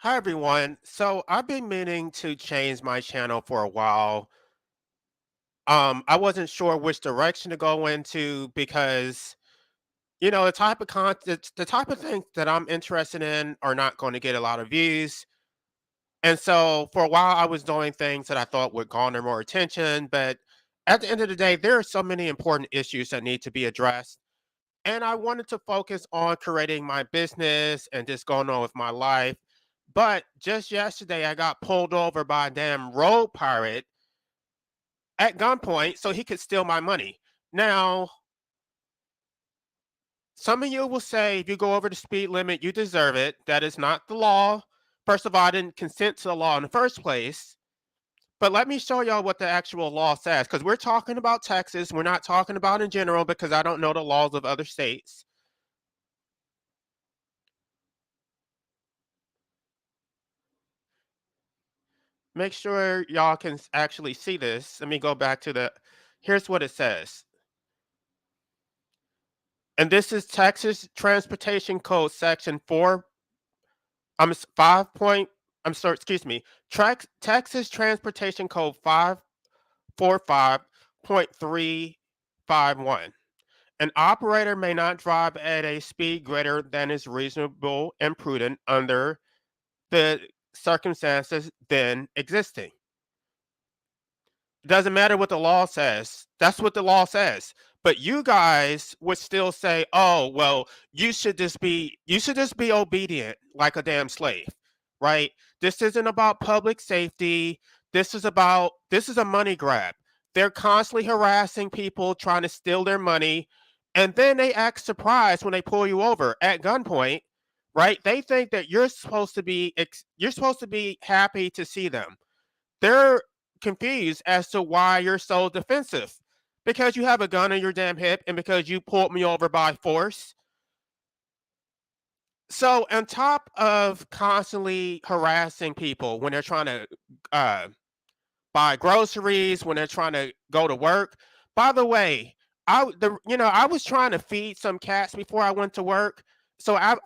Hi everyone. So I've been meaning to change my channel for a while. I wasn't sure which direction to go into because the type of content, the type of things that I'm interested in are not going to get a lot of views. And so for a while I was doing things that I thought would garner more attention, but at the end of the day, there are so many important issues that need to be addressed. And I wanted to focus on creating my business and just going on with my life. But just yesterday, I got pulled over by a damn road pirate at gunpoint so he could steal my money. Now, some of you will say if you go over the speed limit, you deserve it. That is not the law. First of all, I didn't consent to the law in the first place. But let me show y'all what the actual law says because we're talking about Texas. We're not talking about in general because I don't know the laws of other states. Make sure y'all can actually see this. Let me go back to here's what it says. And this is Texas Transportation Code section 4 5 point I'm sorry, excuse me. Texas Transportation Code 545.351. An operator may not drive at a speed greater than is reasonable and prudent under the circumstances then existing. Doesn't matter what the law says. That's what the law says. But you guys would still say, "Oh, well, you should just be obedient like a damn slave." Right? This isn't about public safety. This is a money grab. They're constantly harassing people trying to steal their money, and then they act surprised when they pull you over at gunpoint, right? They think that you're supposed to be happy to see them. They're confused as to why you're so defensive. Because you have a gun on your damn hip and because you pulled me over by force. So, on top of constantly harassing people when they're trying to uh, buy groceries, when they're trying to go to work. By the way, I was trying to feed some cats before I went to work. So I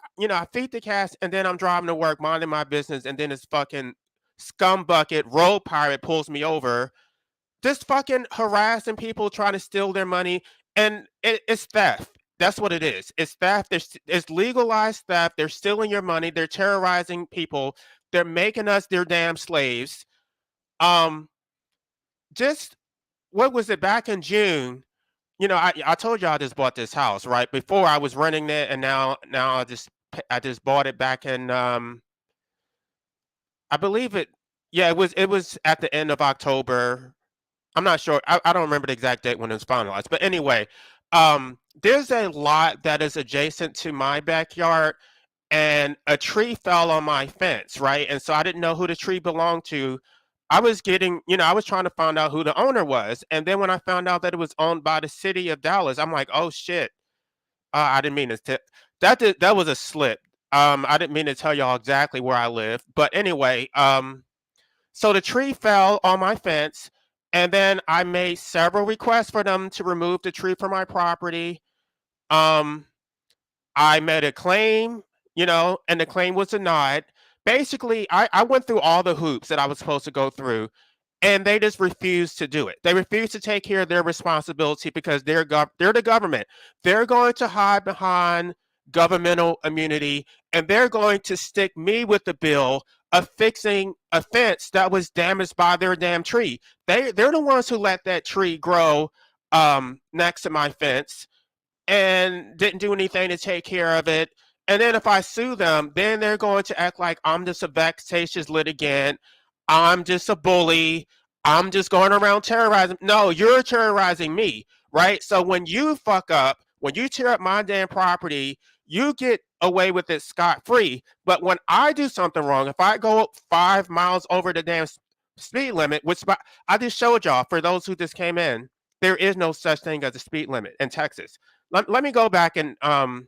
feed the cats and then I'm driving to work, minding my business, and then this fucking scumbucket road pirate pulls me over, just fucking harassing people, trying to steal their money, and it's theft. That's what it is. It's theft. It's legalized theft. They're stealing your money. They're terrorizing people. They're making us their damn slaves. Um, just what was it back in June? I told you I just bought this house right before I was renting it, and now I just bought it back in I believe it. Yeah, it was at the end of October. I'm not sure. I don't remember the exact date when it was finalized. But anyway, there's a lot that is adjacent to my backyard, and a tree fell on my fence, right? And so I didn't know who the tree belonged to. I was trying to find out who the owner was. And then when I found out that it was owned by the city of Dallas, I'm like, oh shit. I didn't mean to. That was a slip. I didn't mean to tell y'all exactly where I live. But anyway, so the tree fell on my fence, and then I made several requests for them to remove the tree from my property. Um, I made a claim, and the claim was denied. Basically, I went through all the hoops that I was supposed to go through, and they just refused to do it. They refused to take care of their responsibility because they're the government. They're going to hide behind governmental immunity, and they're going to stick me with the bill of fixing a fence that was damaged by their damn tree. They're the ones who let that tree grow next to my fence and didn't do anything to take care of it. And then if I sue them, then they're going to act like I'm just a vexatious litigant. I'm just a bully. I'm just going around terrorizing. No, you're terrorizing me, right? So when you fuck up, when you tear up my damn property, you get away with it scot free. But when I do something wrong, if I go 5 miles over the damn speed limit, which I just showed y'all for those who just came in, there is no such thing as a speed limit in Texas. Let me go back and I'm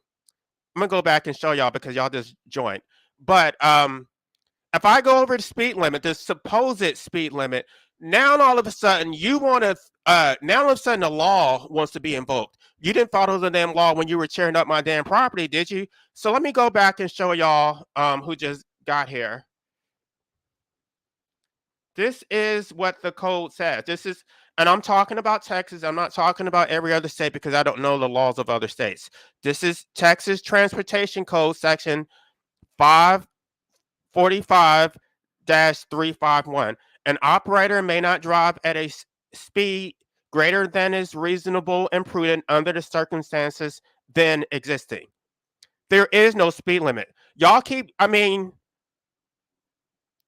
gonna go back and show y'all because y'all just joined. But if I go over the speed limit, the supposed speed limit, now all of a sudden you want to now all of a sudden the law wants to be invoked. You didn't follow the damn law when you were tearing up my damn property, did you? So let me go back and show y'all who just got here. This is what the code says. This is, and I'm talking about Texas. I'm not talking about every other state because I don't know the laws of other states. This is Texas Transportation Code section 545 351. An operator may not drive at a speed greater than is reasonable and prudent under the circumstances then existing. There is no speed limit. Y'all keep, I mean,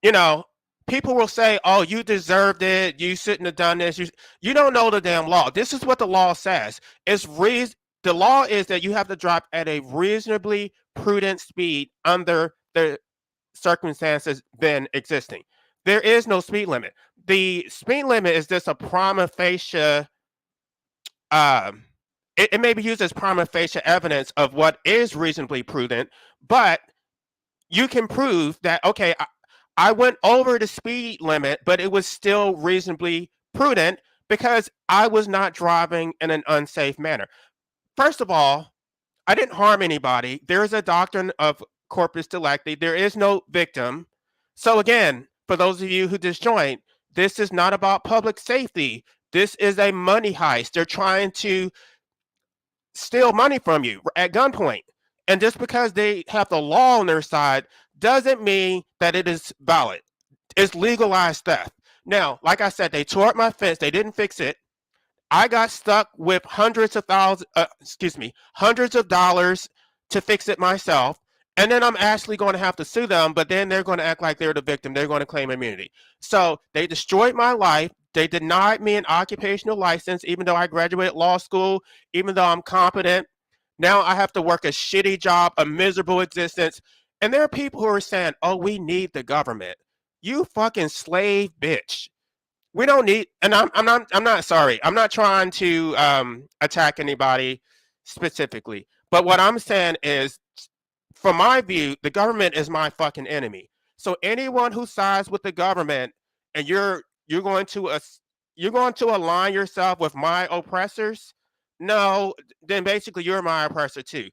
you know, people will say, "Oh, you deserved it. You shouldn't have done this." You don't know the damn law. This is what the law says. The law is that you have to drive at a reasonably prudent speed under the circumstances then existing. There is no speed limit. The speed limit is just a prima facie. Um, it may be used as prima facie evidence of what is reasonably prudent, but you can prove that okay, I went over the speed limit, but it was still reasonably prudent because I was not driving in an unsafe manner. First of all, I didn't harm anybody. There is a doctrine of corpus delicti. There is no victim. So again, for those of you who just joined, this is not about public safety. This is a money heist. They're trying to steal money from you at gunpoint. And just because they have the law on their side doesn't mean that it is valid. It's legalized theft. Now, like I said, they tore up my fence. They didn't fix it. I got stuck with hundreds of dollars to fix it myself. And then I'm actually going to have to sue them, but then they're going to act like they're the victim. They're going to claim immunity. So they destroyed my life. They denied me an occupational license, even though I graduated law school, even though I'm competent. Now I have to work a shitty job, a miserable existence. And there are people who are saying, oh, we need the government. You fucking slave bitch. We don't need, and I'm not sorry. I'm not trying to attack anybody specifically. But what I'm saying is, from my view, the government is my fucking enemy. So anyone who sides with the government and you're going to you're going to align yourself with my oppressors, no, then basically you're my oppressor too.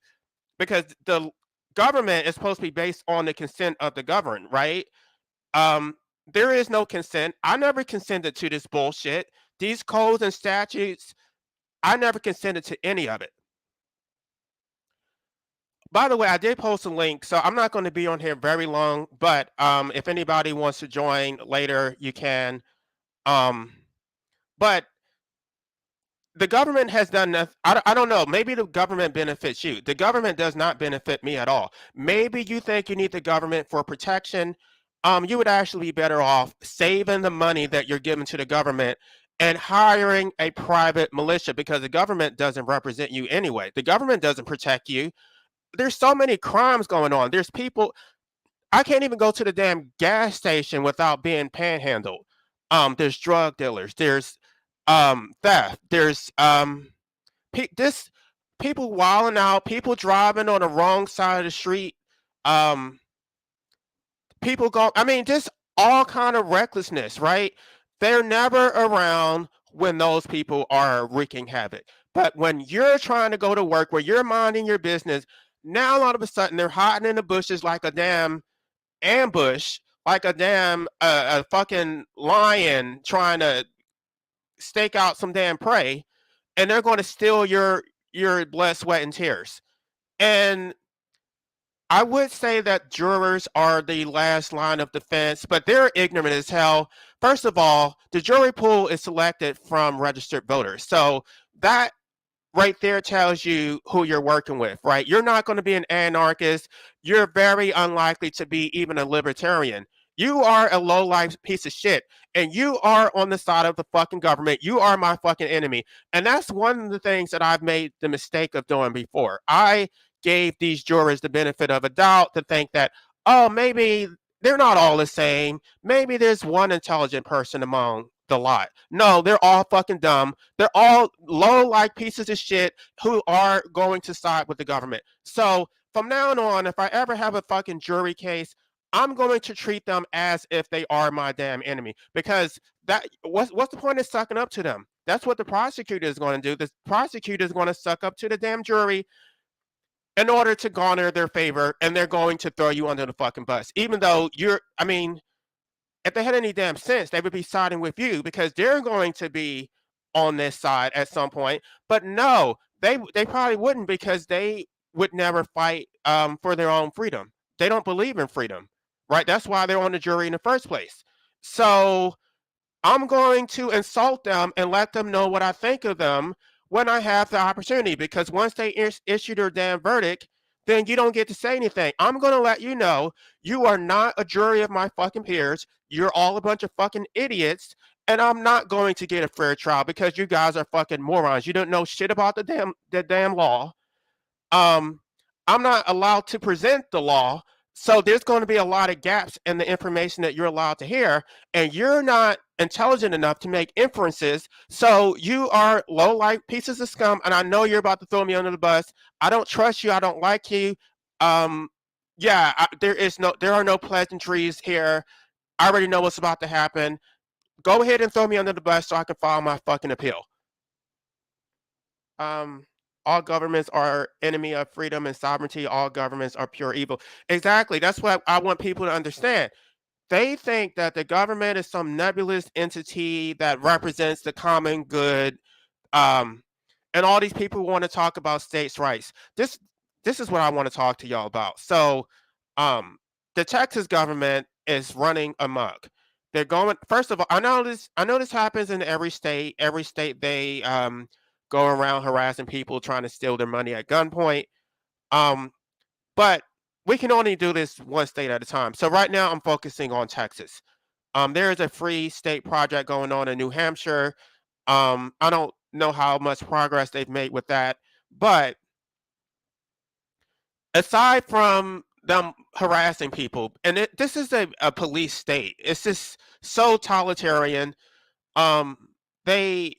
Because the government is supposed to be based on the consent of the governed, right? Um, there is no consent. I never consented to this bullshit. These codes and statutes, I never consented to any of it. By the way, I did post a link, so I'm not going to be on here very long. But if anybody wants to join later, you can. Um, but the government has done nothing. I don't know. Maybe the government benefits you. The government does not benefit me at all. Maybe you think you need the government for protection. You would actually be better off saving the money that you're giving to the government and hiring a private militia because the government doesn't represent you anyway. The government doesn't protect you. There's so many crimes going on. There's people. I can't even go to the damn gas station without being panhandled. There's drug dealers. There's theft. There's this people wilding out, people driving on the wrong side of the street. Um, people go. I mean, just all kind of recklessness, right? They're never around when those people are wreaking havoc. But when you're trying to go to work, where you're minding your business, now all of a sudden they're hiding in the bushes like a damn ambush, like a damn a fucking lion trying to stake out some damn prey, and they're going to steal your blood, sweat, and tears. And I would say that jurors are the last line of defense, but they're ignorant as hell. First of all, the jury pool is selected from registered voters, so that right there tells you who you're working with, right? You're not going to be an anarchist. You're very unlikely to be even a libertarian. You are a low life piece of shit, and you are on the side of the fucking government. You are my fucking enemy. And that's one of the things that I've made the mistake of doing before. I gave these jurors the benefit of a doubt to think that, oh, maybe they're not all the same. Maybe there's one intelligent person among the lot. No, they're all fucking dumb. They're all low like pieces of shit who are going to side with the government. So from now on, if I ever have a fucking jury case, I'm going to treat them as if they are my damn enemy. Because that what's the point of sucking up to them? That's what the prosecutor is going to do. The prosecutor is going to suck up to the damn jury in order to garner their favor, and they're going to throw you under the fucking bus. Even though I mean, if they had any damn sense, they would be siding with you because they're going to be on this side at some point. But no, they probably wouldn't because they would never fight for their own freedom. They don't believe in freedom, right? That's why they're on the jury in the first place. So I'm going to insult them and let them know what I think of them when I have the opportunity. Because once they issue their damn verdict, then you don't get to say anything. I'm going to let you know you are not a jury of my fucking peers. You're all a bunch of fucking idiots. And I'm not going to get a fair trial because you guys are fucking morons. You don't know shit about the damn law. um, I'm not allowed to present the law. So there's going to be a lot of gaps in the information that you're allowed to hear, and you're not intelligent enough to make inferences. So you are low life pieces of scum, and I know you're about to throw me under the bus. I don't trust you. I don't like you. Um, yeah, there are no pleasantries here. I already know what's about to happen. Go ahead and throw me under the bus so I can file my fucking appeal. um all governments are enemy of freedom and sovereignty. All governments are pure evil. Exactly, that's what I want people to understand. They think that the government is some nebulous entity that represents the common good. um and all these people want to talk about states' rights. This is what I want to talk to y'all about. So um the Texas government is running amok. They're going, first of all, I know this happens in every state. Every state, they go around harassing people, trying to steal their money at gunpoint. um but we can only do this one state at a time. So right now I'm focusing on Texas. There is a free state project going on in New Hampshire. I don't know how much progress they've made with that, but aside from them harassing people, and this is a police state. It's just so totalitarian. Um, they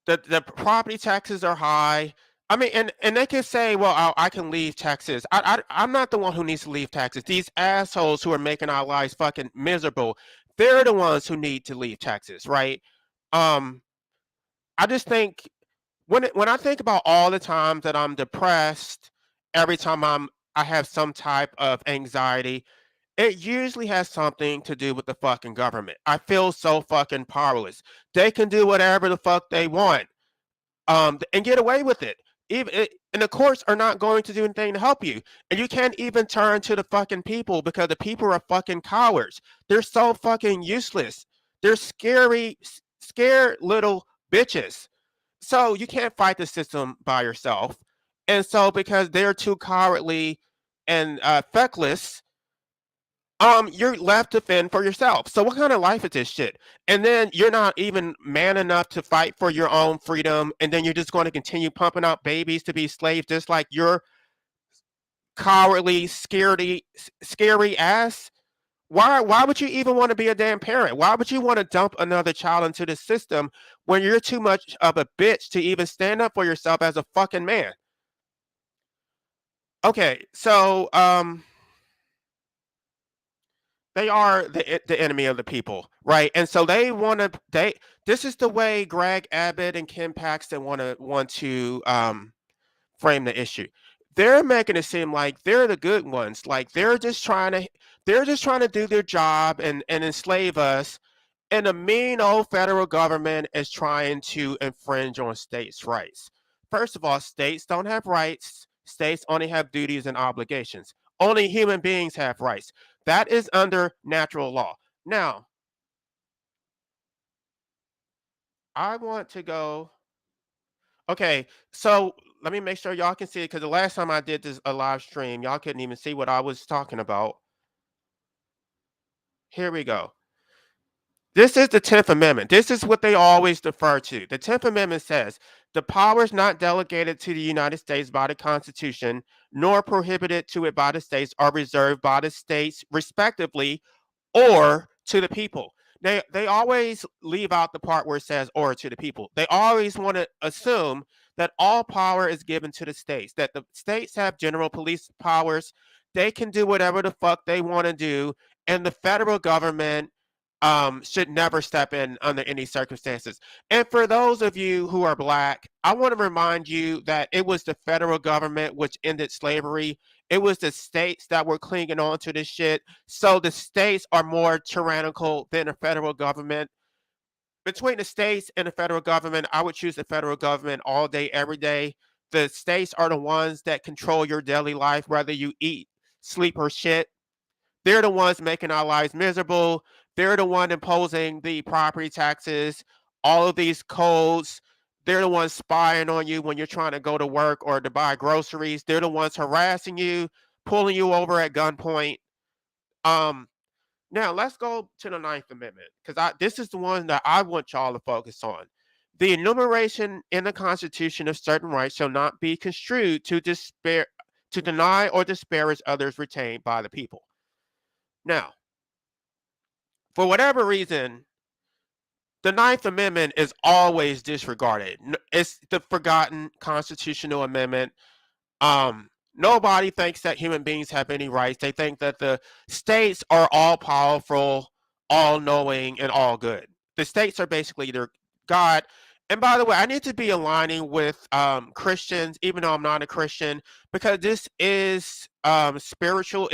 the property taxes are high. I mean, and they can say, well, I can leave Texas. I'm not the one who needs to leave Texas. These assholes who are making our lives fucking miserable, they're the ones who need to leave Texas, right? Um, I just think when I think about all the times that I'm depressed, every time I have some type of anxiety, it usually has something to do with the fucking government. I feel so fucking powerless. They can do whatever the fuck they want, and get away with it. And the courts are not going to do anything to help you. And you can't even turn to the fucking people because the people are fucking cowards. They're so fucking useless. They're scary, scared little bitches. So you can't fight the system by yourself. And so because they're too cowardly and feckless, you're left to fend for yourself. So what kind of life is this shit? And then you're not even man enough to fight for your own freedom, and then you're just going to continue pumping out babies to be slaves, just like your cowardly, scary ass. Why would you even want to be a damn parent? Why would you want to dump another child into the system when you're too much of a bitch to even stand up for yourself as a fucking man? Okay, so they are the enemy of the people, right? And so they want to they this is the way Greg Abbott and Kim Paxton want to frame the issue. They're making it seem like they're the good ones, like they're just trying to do their job and enslave us, and the mean old federal government is trying to infringe on states' rights. First of all, states don't have rights. States only have duties and obligations. Only human beings have rights. That is under natural law. Now, I want to go. Okay, so let me make sure y'all can see it because the last time I did this a live stream, y'all couldn't even see what I was talking about. Here we go. This is the 10th Amendment. This is what they always defer to. The 10th Amendment says the powers not delegated to the United States by the Constitution, nor prohibited to it by the states, are reserved by the states, respectively, or to the people. They always leave out the part where it says or to the people. They always want to assume that all power is given to the states, that the states have general police powers. They can do whatever the fuck they want to do, and the federal government should never step in under any circumstances. And for those of you who are black, I want to remind you that it was the federal government which ended slavery. It was the states that were clinging on to this shit. So the states are more tyrannical than the federal government. Between the states and the federal government, I would choose the federal government all day, every day. The states are the ones that control your daily life, whether you eat, sleep, or shit. They're the ones making our lives miserable. They're the one imposing the property taxes, all of these codes. They're the ones spying on you when you're trying to go to work or to buy groceries. They're the ones harassing you, pulling you over at gunpoint. Um, Now let's go to the Ninth Amendment because I this is the one that I want y'all to focus on. The enumeration in the Constitution of certain rights shall not be construed to deny or disparage others retained by the people. Now, for whatever reason, the Ninth Amendment is always disregarded. It's the forgotten constitutional amendment. Nobody thinks that human beings have any rights. They think that the states are all powerful, all knowing, and all good. The states are basically their God. And by the way, I need to be aligning with Christians, even though I'm not a Christian, because this is spiritual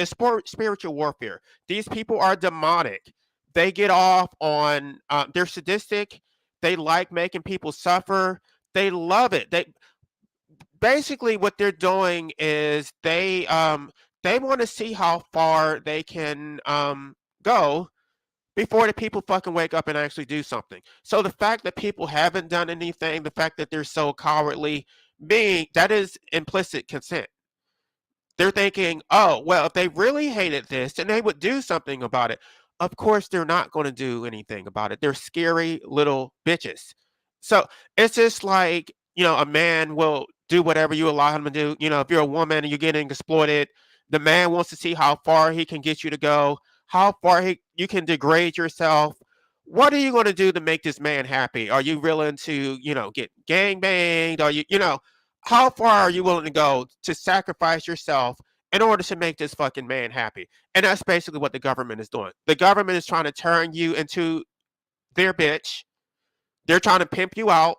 warfare. These people are demonic. They get off on, they're sadistic. They like making people suffer. They love it. They basically what they're doing is they want to see how far they can go before the people fucking wake up and actually do something. So the fact that people haven't done anything, the fact that they're so cowardly, being that is implicit consent. They're thinking, oh, well, if they really hated this, then they would do something about it. Of course, they're not going to do anything about it. They're scary little bitches. So it's just like, a man will do whatever you allow him to do. If you're a woman and you're getting exploited, the man wants to see how far he can get you to go, how far you can degrade yourself. What are you going to do to make this man happy? Are you willing to, get gang banged? Are how far are you willing to go to sacrifice yourself in order to make this fucking man happy? And that's basically what the government is doing. The government is trying to turn you into their bitch. They're trying to pimp you out.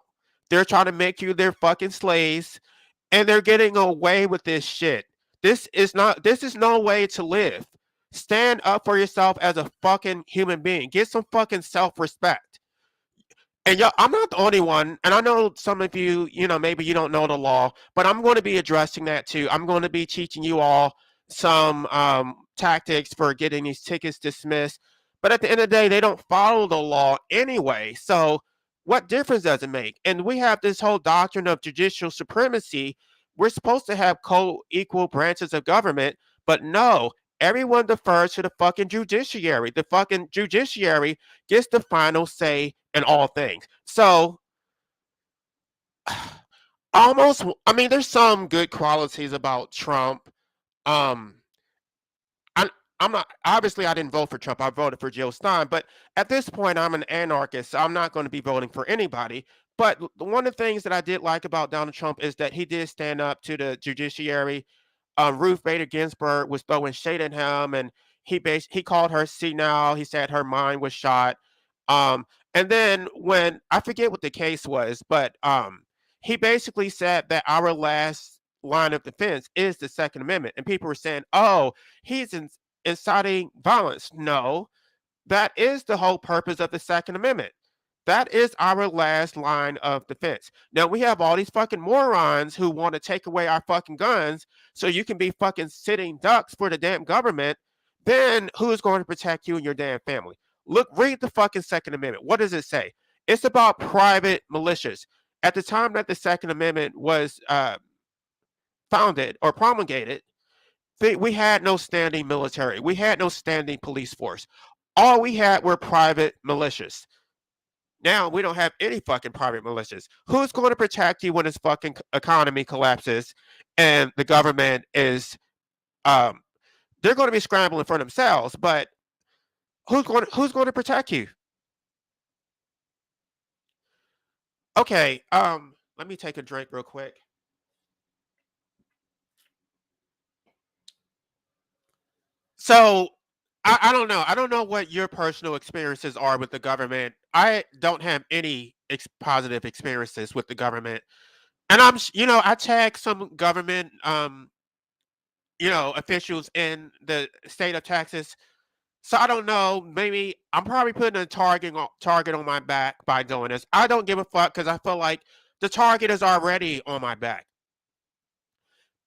They're trying to make you their fucking slaves. And they're getting away with this shit. This is no way to live. Stand up for yourself as a fucking human being. Get some fucking self-respect. And yo, I'm not the only one, and I know some of you, maybe you don't know the law, but I'm going to be addressing that too. I'm going to be teaching you all some tactics for getting these tickets dismissed. But at the end of the day, they don't follow the law anyway. So what difference does it make? And we have this whole doctrine of judicial supremacy. We're supposed to have co-equal branches of government, but no, everyone defers to the fucking judiciary. The fucking judiciary gets the final say in all things. So almost, I mean, there's some good qualities about Trump. Um, I, I'm not, obviously I didn't vote for Trump. I voted for Jill Stein, but at this point I'm an anarchist, so I'm not going to be voting for anybody. But one of the things that I did like about Donald Trump is that he did stand up to the judiciary. Ruth Bader Ginsburg was throwing shade at him, and he called her senile. He said her mind was shot. Um, and then when I forget what the case was, but he basically said that our last line of defense is the Second Amendment, and people were saying, "Oh, he's inciting violence." No, that is the whole purpose of the Second Amendment. That is our last line of defense. Now we have all these fucking morons who want to take away our fucking guns so you can be fucking sitting ducks for the damn government. Then who's going to protect you and your damn family? Look, read the fucking Second Amendment. What does it say? It's about private militias. At the time that the Second Amendment was founded or promulgated, we had no standing military. We had no standing police force. All we had were private militias. Now we don't have any fucking private militias. Who's going to protect you when this fucking economy collapses and the government is um they're going to be scrambling for themselves, but who's going to protect you? Okay, let me take a drink real quick. So I don't know. I don't know what your personal experiences are with the government. I don't have any positive experiences with the government. And I tag some government officials in the state of Texas. So I don't know. Maybe I'm probably putting a target on my back by doing this. I don't give a fuck because I feel like the target is already on my back.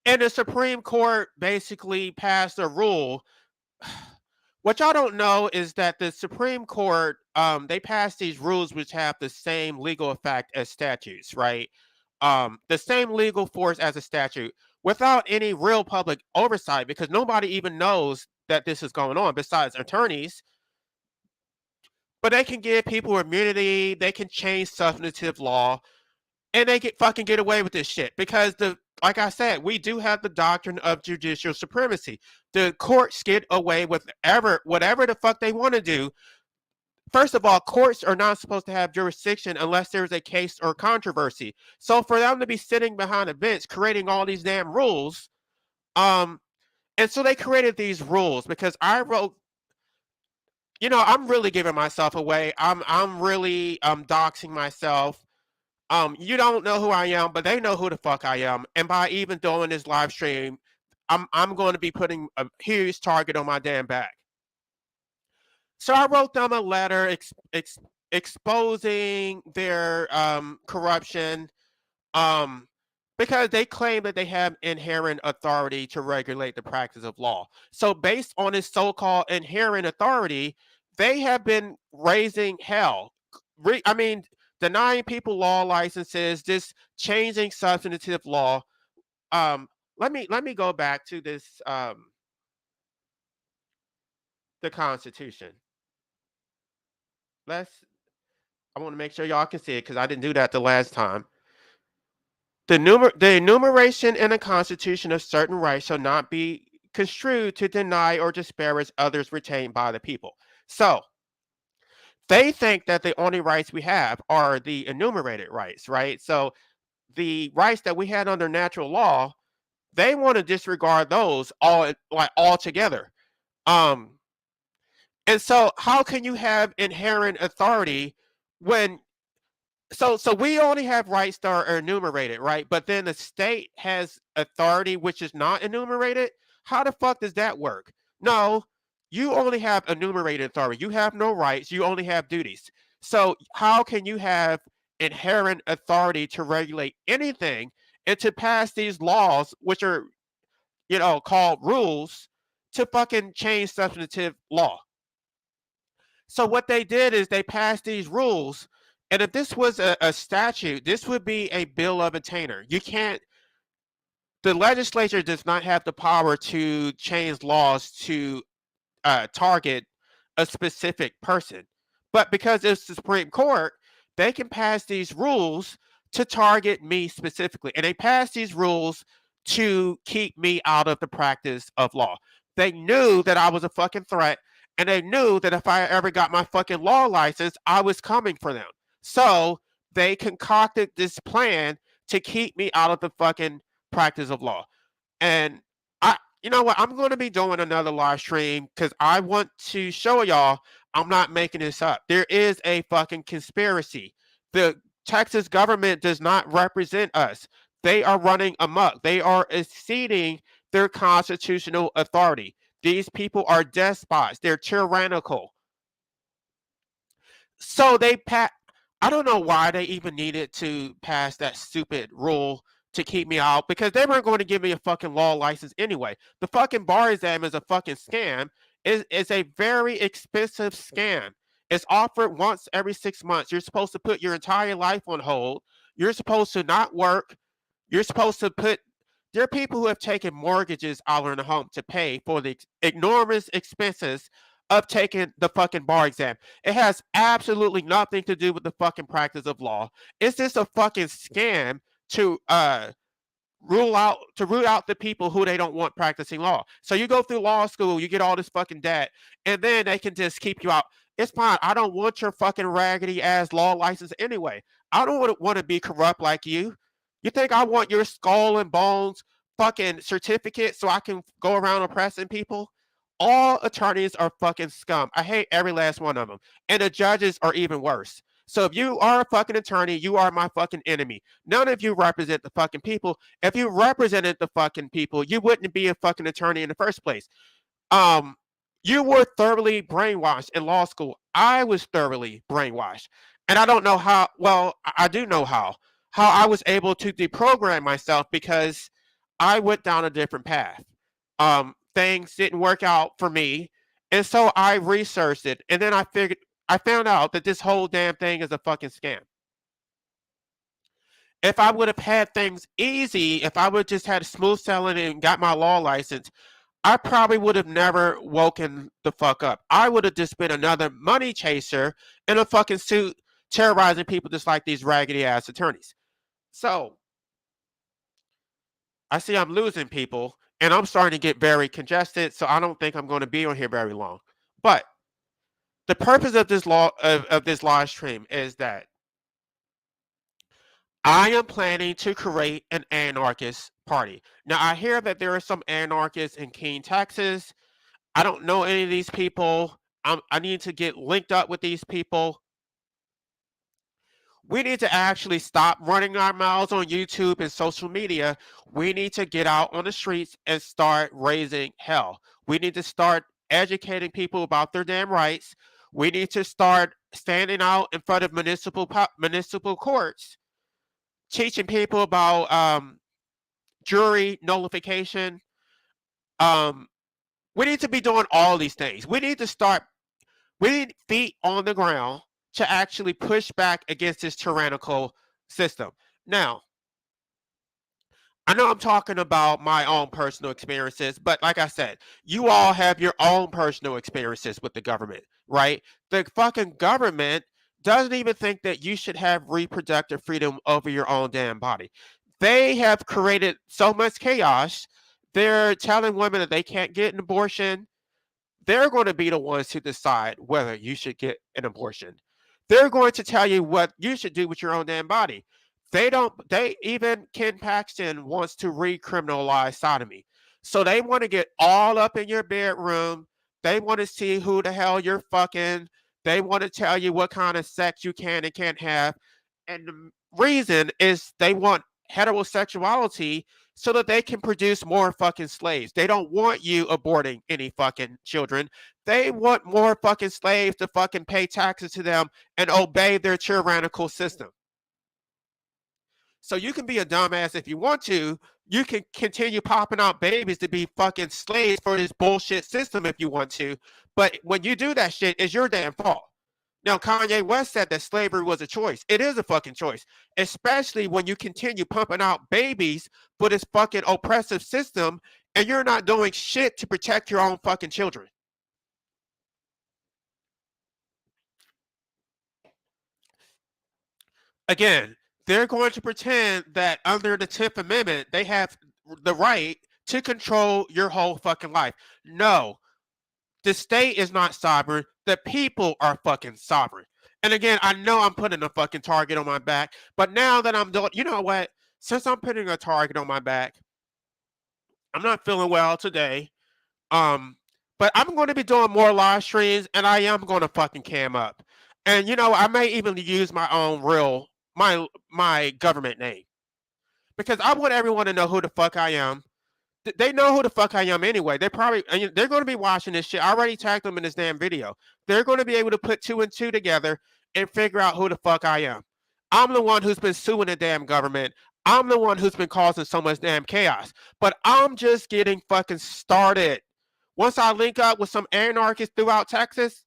And the Supreme Court basically passed a rule. What y'all don't know is that the Supreme Court, they passed these rules which have the same legal effect as statutes, right? The same legal force as a statute without any real public oversight because nobody even knows that this is going on besides attorneys. But they can give people immunity, they can change substantive law, and they get away with this shit because like I said, we do have the doctrine of judicial supremacy. The courts get away with whatever the fuck they want to do. First of all, courts are not supposed to have jurisdiction unless there's a case or controversy. So for them to be sitting behind a bench creating all these damn rules, and so they created these rules because I wrote. I'm really giving myself away. I'm really doxing myself. You don't know who I am, but they know who the fuck I am. And by even doing this live stream, I'm going to be putting a huge target on my damn back. So I wrote them a letter exposing their corruption, um, because they claim that they have inherent authority to regulate the practice of law. So based on this so-called inherent authority, they have been raising hell. I mean, denying people law licenses, just changing substantive law. Um, let me go back to this the Constitution. Let's I want to make sure y'all can see it because I didn't do that the last time. The enumeration in the Constitution of certain rights shall not be construed to deny or disparage others retained by the people. So they think that the only rights we have are the enumerated rights, right? So the rights that we had under natural law, they want to disregard those altogether. Um, and so how can you have inherent authority when so we only have rights that are enumerated, right? But then the state has authority which is not enumerated. How the fuck does that work? No, you only have enumerated authority. You have no rights. You only have duties. So how can you have inherent authority to regulate anything and to pass these laws, which are called rules, to fucking change substantive law? So what they did is they passed these rules, and if this was a statute, this would be a bill of attainder. You can't. The legislature does not have the power to change laws to target a specific person, but because it's the Supreme Court, they can pass these rules to target me specifically, and they pass these rules to keep me out of the practice of law. They knew that I was a fucking threat, and they knew that if I ever got my fucking law license, I was coming for them. So they concocted this plan to keep me out of the fucking practice of law. And you know what? I'm going to be doing another live stream because I want to show y'all I'm not making this up. There is a fucking conspiracy. The Texas government does not represent us. They are running amok. They are exceeding their constitutional authority. These people are despots. They're tyrannical. So I don't know why they even needed to pass that stupid rule to keep me out because they weren't going to give me a fucking law license anyway. The fucking bar exam is a fucking scam. It's a very expensive scam. It's offered once every 6 months. You're supposed to put your entire life on hold. You're supposed to not work. You're supposed to put. There are people who have taken mortgages out on the home to pay for the enormous expenses of taking the fucking bar exam. It has absolutely nothing to do with the fucking practice of law. It's just a fucking scam to root out the people who they don't want practicing law. So you go through law school, you get all this fucking debt, and then they can just keep you out. It's fine. I don't want your fucking raggedy ass law license anyway. I don't want to be corrupt like you. You think I want your skull and bones fucking certificate so I can go around oppressing people? All attorneys are fucking scum. I hate every last one of them. And the judges are even worse. So if you are a fucking attorney, you are my fucking enemy. None of you represent the fucking people. If you represented the fucking people, you wouldn't be a fucking attorney in the first place. Um, you were thoroughly brainwashed in law school. I was thoroughly brainwashed. And I don't know how, well, I do know how I was able to deprogram myself because I went down a different path. Things didn't work out for me. And so I researched it. And then I found out that this whole damn thing is a fucking scam. If I would have had things easy, if I would have just had smooth sailing and got my law license, I probably would have never woken the fuck up. I would have just been another money chaser in a fucking suit terrorizing people just like these raggedy ass attorneys. So I see I'm losing people and I'm starting to get very congested, so I don't think I'm going to be on here very long. But the purpose of this live stream is that I am planning to create an anarchist party. Now I hear that there are some anarchists in Keene, Texas. I don't know any of these people. I need to get linked up with these people. We need to actually stop running our mouths on YouTube and social media. We need to get out on the streets and start raising hell. We need to start educating people about their damn rights. We need to start standing out in front of municipal courts, teaching people about jury nullification. Um, we need to be doing all these things. We need feet on the ground to actually push back against this tyrannical system. Now, I know I'm talking about my own personal experiences, but like I said, you all have your own personal experiences with the government, right? The fucking government doesn't even think that you should have reproductive freedom over your own damn body. They have created so much chaos. They're telling women that they can't get an abortion. They're going to be the ones to decide whether you should get an abortion. They're going to tell you what you should do with your own damn body. They even Ken Paxton wants to recriminalize sodomy. So they want to get all up in your bedroom. They want to see who the hell you're fucking. They want to tell you what kind of sex you can and can't have. And the reason is they want heterosexuality so that they can produce more fucking slaves. They don't want you aborting any fucking children. They want more fucking slaves to fucking pay taxes to them and obey their tyrannical system. So you can be a dumbass if you want to. You can continue popping out babies to be fucking slaves for this bullshit system if you want to. But when you do that shit, it's your damn fault. Now, Kanye West said that slavery was a choice. It is a fucking choice, especially when you continue pumping out babies for this fucking oppressive system and you're not doing shit to protect your own fucking children. Again, they're going to pretend that under the 10th Amendment, they have the right to control your whole fucking life. No, the state is not sovereign. The people are fucking sovereign. And again, I know I'm putting a fucking target on my back, but now that I'm doing, you know what? Since I'm putting a target on my back, I'm not feeling well today. Um, but I'm going to be doing more live streams, and I am going to fucking cam up. And you know, I may even use my own my government name because I want everyone to know who the fuck I am. They know who the fuck I am anyway. They're going to be watching this shit. I already tagged them in this damn video. They're going to be able to put two and two together and figure out who the fuck I am. I'm the one who's been suing the damn government. I'm the one who's been causing so much damn chaos. But I'm just getting fucking started. Once I link up with some anarchists throughout Texas,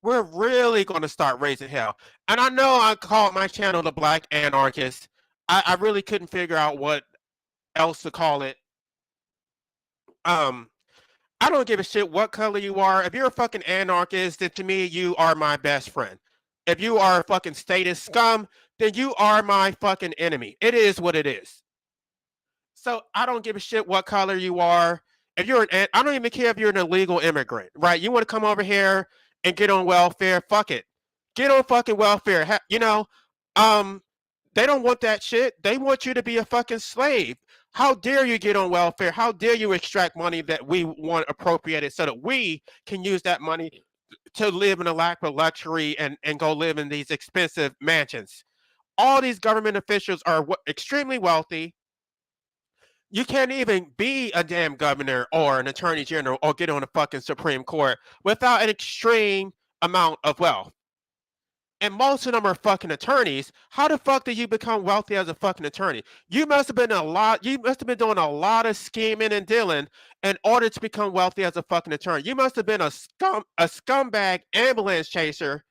we're really going to start raising hell. And I know I called my channel the Black Anarchist. I really couldn't figure out what else to call it. Um, I don't give a shit what color you are. If you're a fucking anarchist, then to me, you are my best friend. If you are a fucking status scum, then you are my fucking enemy. It is what it is. So I don't give a shit what color you are. If you're I don't even care if you're an illegal immigrant, right? You want to come over here and get on welfare? Fuck it, get on fucking welfare. You know, um, they don't want that shit. They want you to be a fucking slave. How dare you get on welfare? How dare you extract money that we want appropriated so that we can use that money to live in a lack of luxury and go live in these expensive mansions. All these government officials are extremely wealthy. You can't even be a damn governor or an attorney general or get on the fucking Supreme Court without an extreme amount of wealth. And most of them are fucking attorneys. How the fuck did you become wealthy as a fucking attorney? You must have been doing a lot of scheming and dealing in order to become wealthy as a fucking attorney. You must have been a scumbag ambulance chaser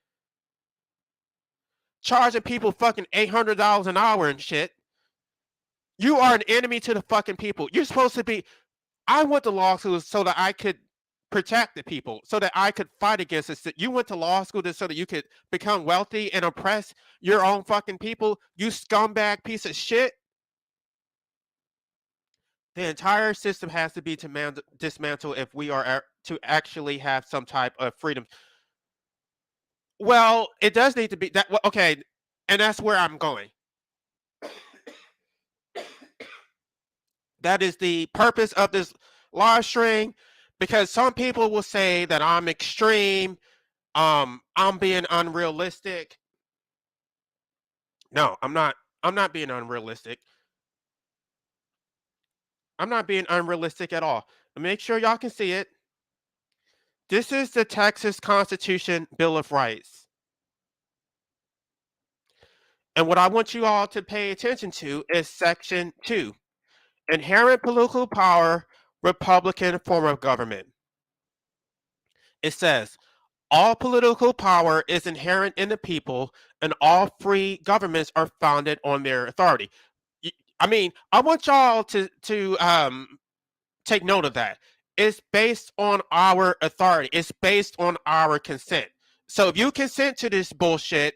charging people fucking $800 an hour and shit. You are an enemy to the fucking people. You're supposed to be. I went to law school so that I could protect the people, so that I could fight against this. You went to law school so that you could become wealthy and oppress your own fucking people. You scumbag piece of shit. The entire system has to be dismantled if we are to actually have some type of freedom. Well, it does need to be that. Okay, and that's where I'm going. That is the purpose of this live stream, because some people will say that I'm extreme, I'm being unrealistic. No, I'm not. I'm not being unrealistic. I'm not being unrealistic at all. Make sure y'all can see it. This is the Texas Constitution Bill of Rights. And what I want you all to pay attention to is Section 2, Inherent Political Power, Republican Form of Government. It says, all political power is inherent in the people, and all free governments are founded on their authority. I mean, I want y'all to take note of that. It's based on our authority. It's based on our consent. So if you consent to this bullshit,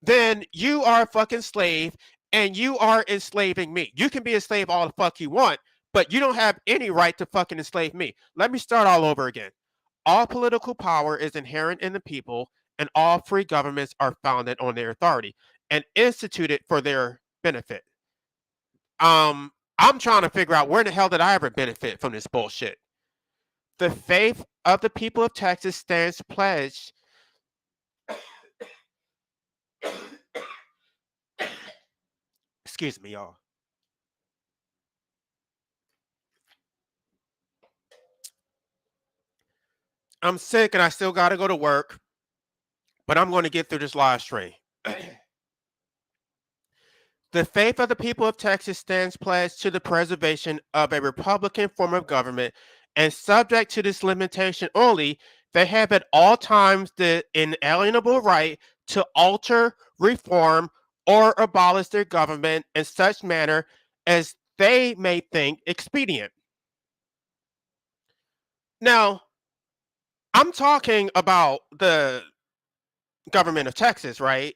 then you are a fucking slave and you are enslaving me. You can be a slave all the fuck you want, but you don't have any right to fucking enslave me. Let me start all over again. All political power is inherent in the people, and all free governments are founded on their authority and instituted for their benefit. I'm trying to figure out where the hell did I ever benefit from this bullshit. The faith of the people of Texas stands pledged. Excuse me, y'all. I'm sick and I still got to go to work, but I'm going to get through this live stream. The faith of the people of Texas stands pledged to the preservation of a Republican form of government, and subject to this limitation only, they have at all times the inalienable right to alter, reform, or abolish their government in such manner as they may think expedient. Now, I'm talking about the government of Texas, right?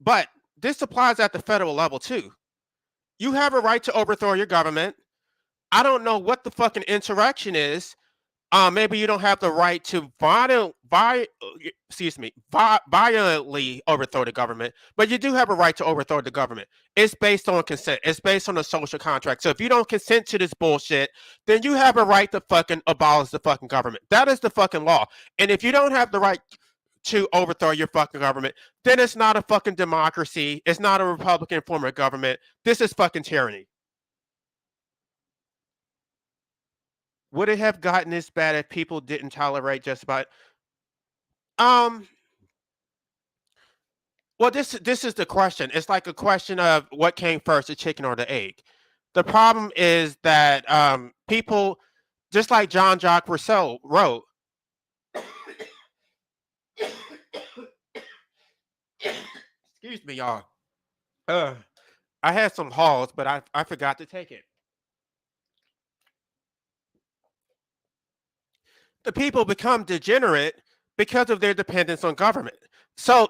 But this applies at the federal level too. You have a right to overthrow your government. I don't know what the fucking interaction is. Maybe you don't have the right to violently overthrow the government, but you do have a right to overthrow the government. It's based on consent. It's based on a social contract. So if you don't consent to this bullshit, then you have a right to fucking abolish the fucking government. That is the fucking law. And if you don't have the right to overthrow your fucking government, then it's not a fucking democracy. It's not a Republican form of government. This is fucking tyranny. Would it have gotten this bad if people didn't tolerate just about? Um. Well, this is the question. It's like a question of what came first, the chicken or the egg. The problem is that people, just like John Jacques Rousseau wrote. Excuse me, y'all. I had some halls, but I forgot to take it. The people become degenerate because of their dependence on government. So,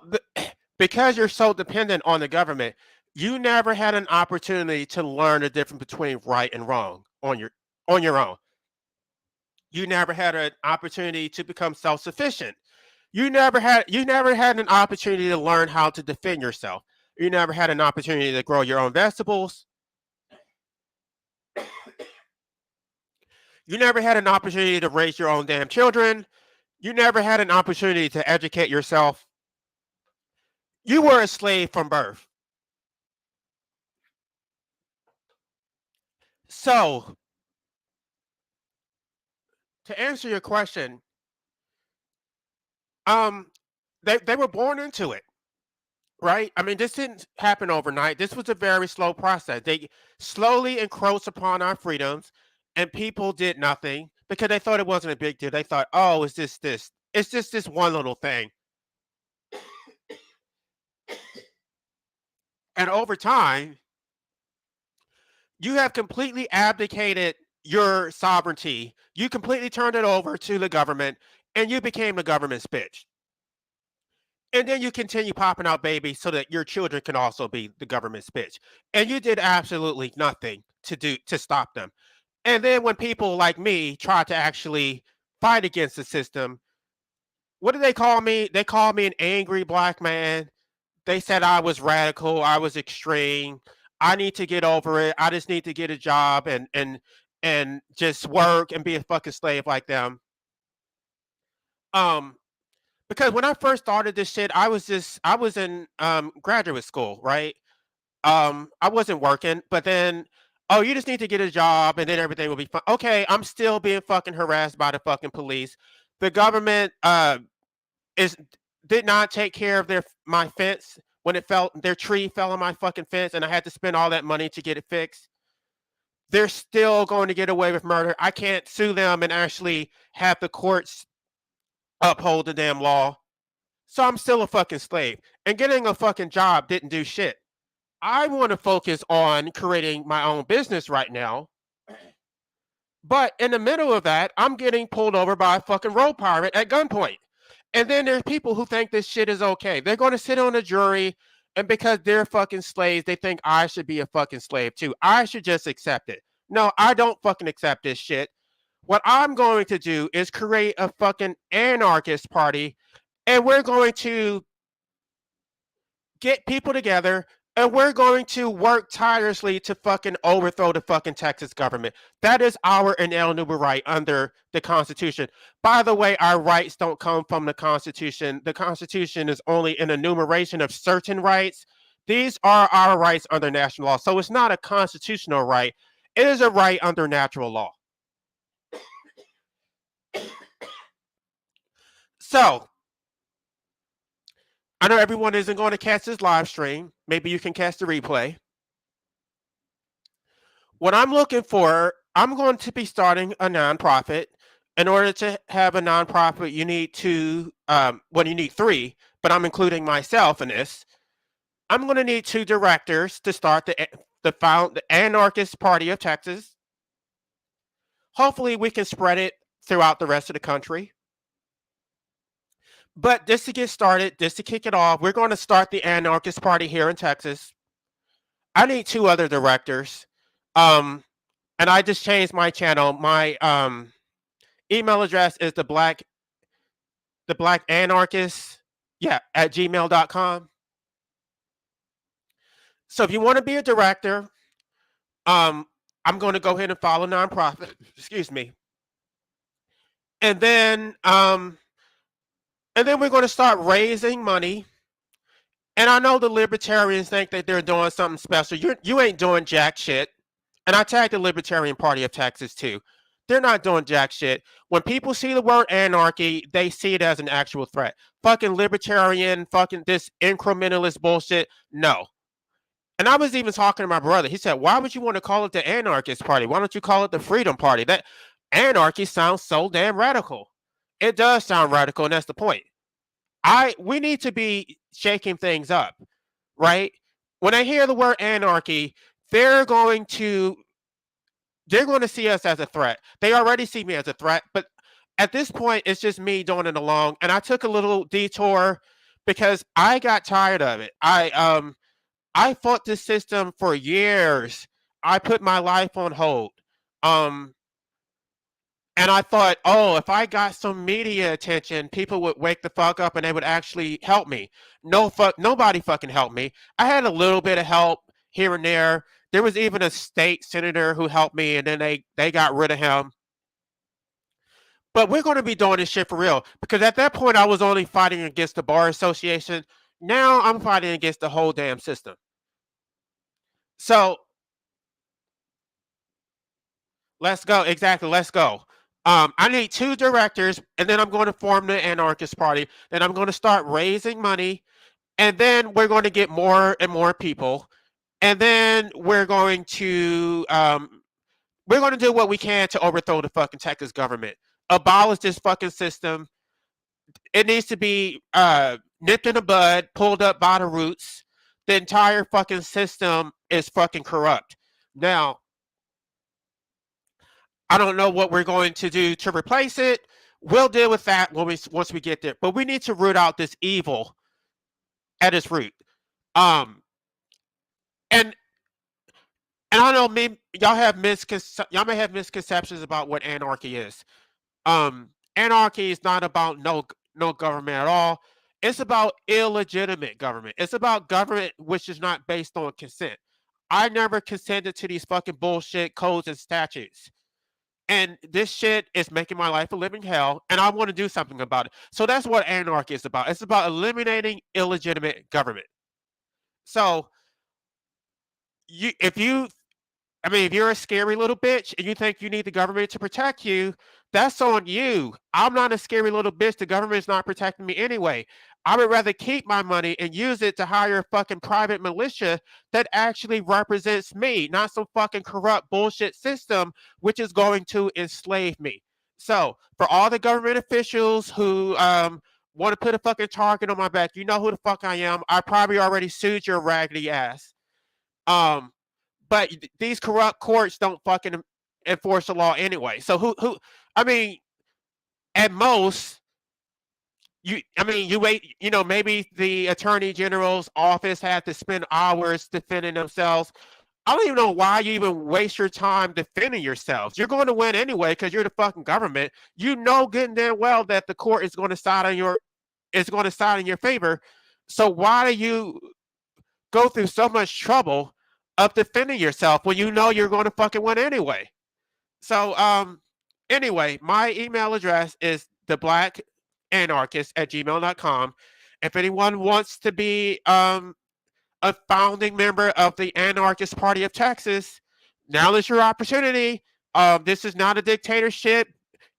because you're so dependent on the government, you never had an opportunity to learn the difference between right and wrong on your own. You never had an opportunity to become self-sufficient. You never had an opportunity to learn how to defend yourself. You never had an opportunity to grow your own vegetables. You never had an opportunity to raise your own damn children. You never had an opportunity to educate yourself. You were a slave from birth. So, to answer your question, um, they were born into it, right? I mean, this didn't happen overnight. This was a very slow process. They slowly encroached upon our freedoms, and people did nothing because they thought it wasn't a big deal. They thought, oh, it's just this. It's just this one little thing. And over time, you have completely abdicated your sovereignty. You completely turned it over to the government, and you became the government's bitch. And then you continue popping out babies so that your children can also be the government's bitch. And you did absolutely nothing to stop them. And then when people like me try to actually fight against the system, what do they call me? They call me an angry black man. They said I was radical, I was extreme. I need to get over it. I just need to get a job and just work and be a fucking slave like them. Um, because when I first started this shit, I was in graduate school, right? I wasn't working, but then oh, you just need to get a job and then everything will be fine. Okay, I'm still being fucking harassed by the fucking police. The government is did not take care of their my fence when it fell their tree fell on my fucking fence and I had to spend all that money to get it fixed. They're still going to get away with murder. I can't sue them and actually have the courts uphold the damn law. So I'm still a fucking slave. And getting a fucking job didn't do shit. I want to focus on creating my own business right now. But in the middle of that, I'm getting pulled over by a fucking road pirate at gunpoint. And then there's people who think this shit is okay. They're going to sit on a jury, and because they're fucking slaves, they think I should be a fucking slave too. I should just accept it. No, I don't fucking accept this shit. What I'm going to do is create a fucking anarchist party, and we're going to get people together and we're going to work tirelessly to fucking overthrow the fucking Texas government. That is our inalienable right under the Constitution. By the way, our rights don't come from the Constitution. The Constitution is only an enumeration of certain rights. These are our rights under national law. So it's not a constitutional right. It is a right under natural law. So I know everyone isn't going to catch this live stream. Maybe you can catch the replay. What I'm looking for, I'm going to be starting a nonprofit. In order to have a nonprofit, you need you need three, but I'm including myself in this. I'm going to need two directors to start the Anarchist Party of Texas. Hopefully, we can spread it throughout the rest of the country. But just to get started, just to kick it off, we're going to start the Anarchist Party here in Texas. I need two other directors. And I just changed my channel. My email address is the black anarchist, yeah, at gmail.com. So if you want to be a director, I'm going to go ahead and follow nonprofit. Excuse me. And then we're going to start raising money. And I know the libertarians think that they're doing something special. You ain't doing jack shit. And I tagged the Libertarian Party of Texas too. They're not doing jack shit. When people see the word anarchy, they see it as an actual threat. Fucking libertarian, fucking this incrementalist bullshit. No. And I was even talking to my brother. He said, why would you want to call it the Anarchist Party? Why don't you call it the Freedom Party? That anarchy sounds so damn radical. It does sound radical, and that's the point. We need to be shaking things up, right? When I hear the word anarchy, they're going to see us as a threat. They already see me as a threat, but at this point, it's just me doing it alone. And I took a little detour because I got tired of it. I fought this system for years. I put my life on hold. And I thought, oh, if I got some media attention, people would wake the fuck up and they would actually help me. Nobody fucking helped me. I had a little bit of help here and there. There was even a state senator who helped me, and then they got rid of him. But we're going to be doing this shit for real because at that point I was only fighting against the bar association. Now I'm fighting against the whole damn system. So let's go. Exactly. Let's go. I need 2 directors, and then I'm going to form the Anarchist Party. Then I'm going to start raising money, and then we're going to get more and more people, and then we're going to do what we can to overthrow the fucking Texas government, abolish this fucking system. It needs to be nipped in the bud, pulled up by the roots. The entire fucking system is fucking corrupt. Now, I don't know what we're going to do to replace it. We'll deal with that once we get there. But we need to root out this evil at its root. Um, and and I don't know, maybe y'all may have misconceptions about what anarchy is. Anarchy is not about no government at all. It's about illegitimate government. It's about government which is not based on consent. I never consented to these fucking bullshit codes and statutes. And this shit is making my life a living hell, and I want to do something about it. So that's what anarchy is about. It's about eliminating illegitimate government. So you if you I mean, if you're a scary little bitch and you think you need the government to protect you, that's on you. I'm not a scary little bitch. The government's not protecting me anyway. I would rather keep my money and use it to hire a fucking private militia that actually represents me, not some fucking corrupt bullshit system which is going to enslave me. So, for all the government officials who want to put a fucking target on my back, you know who the fuck I am. I probably already sued your raggedy ass. Um, but these corrupt courts don't fucking enforce the law anyway. So who? I mean, at most, you wait. Maybe the attorney general's office had to spend hours defending themselves. I don't even know why you even waste your time defending yourselves. You're going to win anyway because you're the fucking government. You know good and damn well that the court is going to side on your favor. So why do you go through so much trouble of defending yourself when you know you're going to fucking win anyway? So, anyway, my email address is theblackanarchist@gmail.com. If anyone wants to be a founding member of the Anarchist Party of Texas, now is your opportunity. This is not a dictatorship.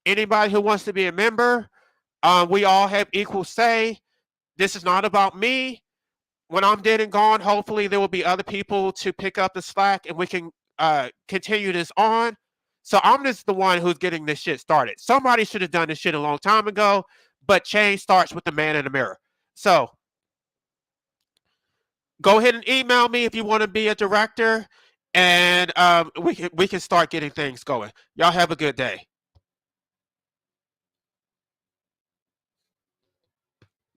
Anybody who wants to be a member, we all have equal say. This is not about me. When I'm dead and gone, hopefully there will be other people to pick up the slack and we can continue this on. So I'm just the one who's getting this shit started. Somebody should have done this shit a long time ago, but change starts with the man in the mirror. So go ahead and email me if you want to be a director, and we can start getting things going. Y'all have a good day.